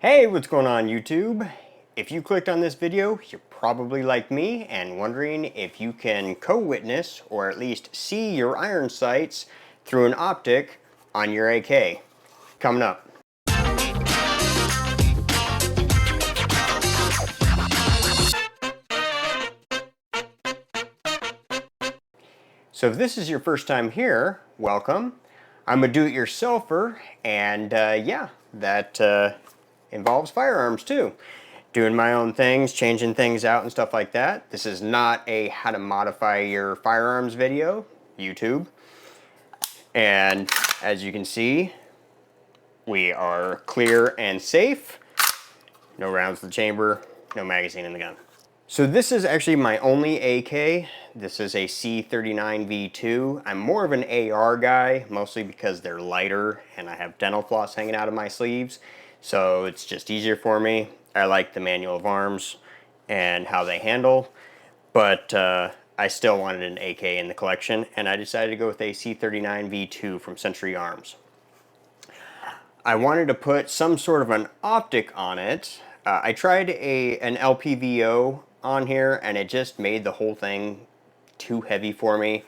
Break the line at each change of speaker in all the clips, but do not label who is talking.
Hey, what's going on YouTube? If you clicked on this video, you're probably like me and wondering if you can co-witness or at least see your iron sights through an optic on your AK. Coming up. So if this is your first time here, welcome. I'm a do-it-yourselfer, and yeah, that involves firearms too. Doing my own things, changing things out and stuff like that. This is not a how to modify your firearms video, YouTube. And as you can see, we are clear and safe. No rounds in the chamber, no magazine in the gun. So this is actually my only AK. This is a C39V2. I'm more of an AR guy, mostly because they're lighter and I have dental floss hanging out of my sleeves. So it's just easier for me. I like the manual of arms and how they handle, but I still wanted an AK in the collection, and I decided to go with a C39V2 from Century Arms. I wanted to put some sort of an optic on it. I tried an LPVO on here, and it just made the whole thing too heavy for me,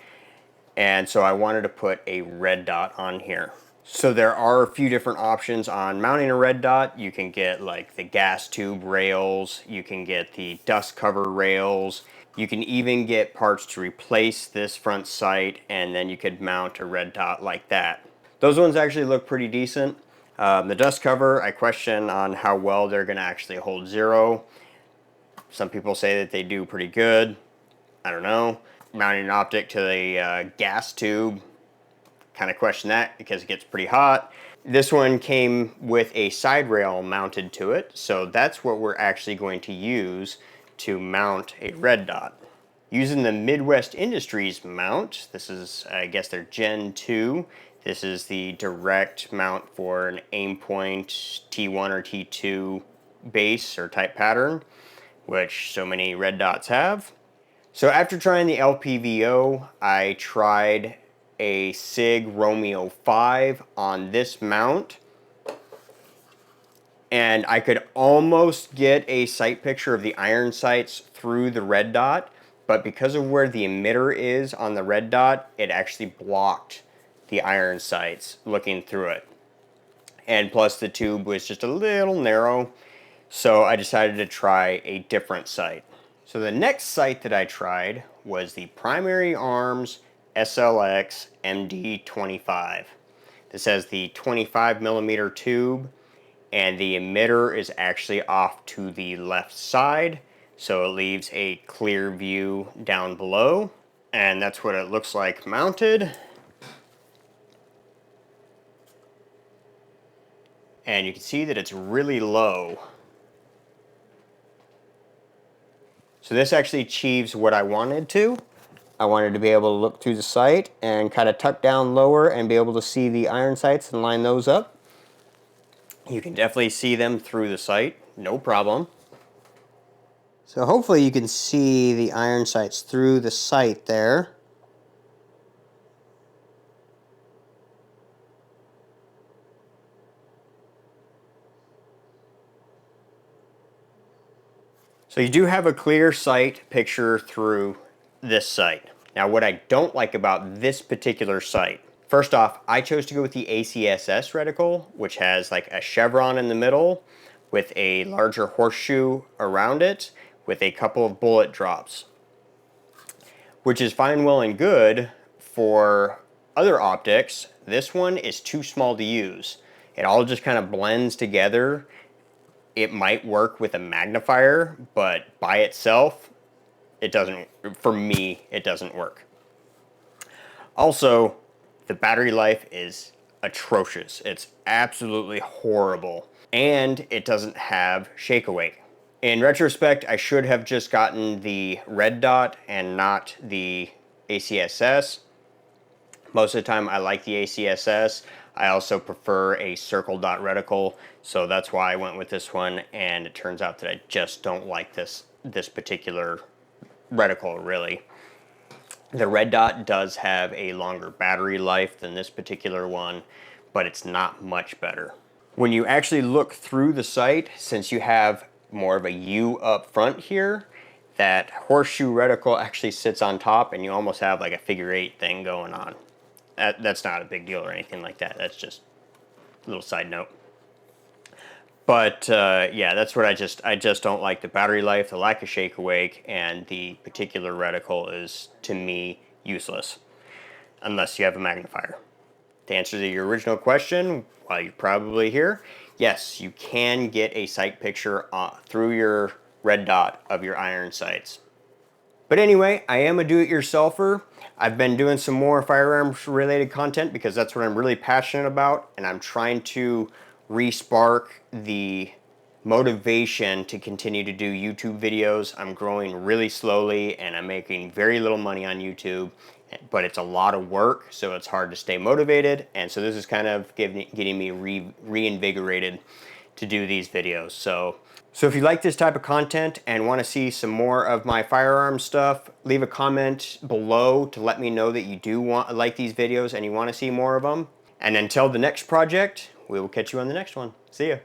and so I wanted to put a red dot on here. So there are a few different options on mounting a red dot. You can get like the gas tube rails, you can get the dust cover rails, you can even get parts to replace this front sight, and then you could mount a red dot like that. Those ones actually look pretty decent. The dust cover, I question on how well they're going to actually hold zero. Some people say that they do pretty good. I don't know. Mounting an optic to the gas tube, kind of question that because it gets pretty hot. This one came with a side rail mounted to it, so that's what we're actually going to use to mount a red dot. Using the Midwest Industries mount, this is, I guess, their Gen 2. This is the direct mount for an Aimpoint T1 or T2 base or type pattern, which so many red dots have. So after trying the LPVO, I tried a SIG Romeo 5 on this mount, and I could almost get a sight picture of the iron sights through the red dot, but because of where the emitter is on the red dot, it actually blocked the iron sights looking through it. And plus the tube was just a little narrow, so I decided to try a different sight. So the next sight that I tried was the Primary Arms SLX MD25. This has the 25mm tube, and the emitter is actually off to the left side, so it leaves a clear view down below, and that's what it looks like mounted. And you can see that it's really low. So this actually achieves what I wanted to. I wanted to be able to look through the sight and kind of tuck down lower and be able to see the iron sights and line those up. You can definitely see them through the sight, no problem. So hopefully you can see the iron sights through the sight there. So you do have a clear sight picture through this sight. Now what I don't like about this particular sight, first off, I chose to go with the ACSS reticle, which has like a chevron in the middle with a larger horseshoe around it with a couple of bullet drops, which is fine, well, and good for other optics. This one is too small to use. It all just kind of blends together. It might work with a magnifier, but by itself, it doesn't, for me, it doesn't work. Also, the battery life is atrocious. It's absolutely horrible. And it doesn't have shake awake. In retrospect, I should have just gotten the red dot and not the ACSS. Most of the time I like the ACSS. I also prefer a circle dot reticle, so that's why I went with this one, and it turns out that I just don't like this particular reticle, really. The red dot does have a longer battery life than this particular one, but it's not much better. When you actually look through the sight, since you have more of a U up front here, that horseshoe reticle actually sits on top and you almost have like a figure-8 thing going on. That's not a big deal or anything like that. That's just a little side note. But yeah, that's what I just don't like. The battery life, the lack of shake awake, and the particular reticle is, to me, useless. Unless you have a magnifier. To answer your original question, while you're probably here, yes, you can get a sight picture through your red dot of your iron sights. But anyway, I am a do-it-yourselfer. I've been doing some more firearms related content because that's what I'm really passionate about, and I'm trying to re-spark the motivation to continue to do YouTube videos. I'm growing really slowly and I'm making very little money on YouTube, but it's a lot of work, so it's hard to stay motivated, and so this is kind of getting me reinvigorated to do these videos. So if you like this type of content and want to see some more of my firearm stuff, leave a comment below to let me know that you do like these videos and you want to see more of them. And until the next project, we will catch you on the next one. See ya.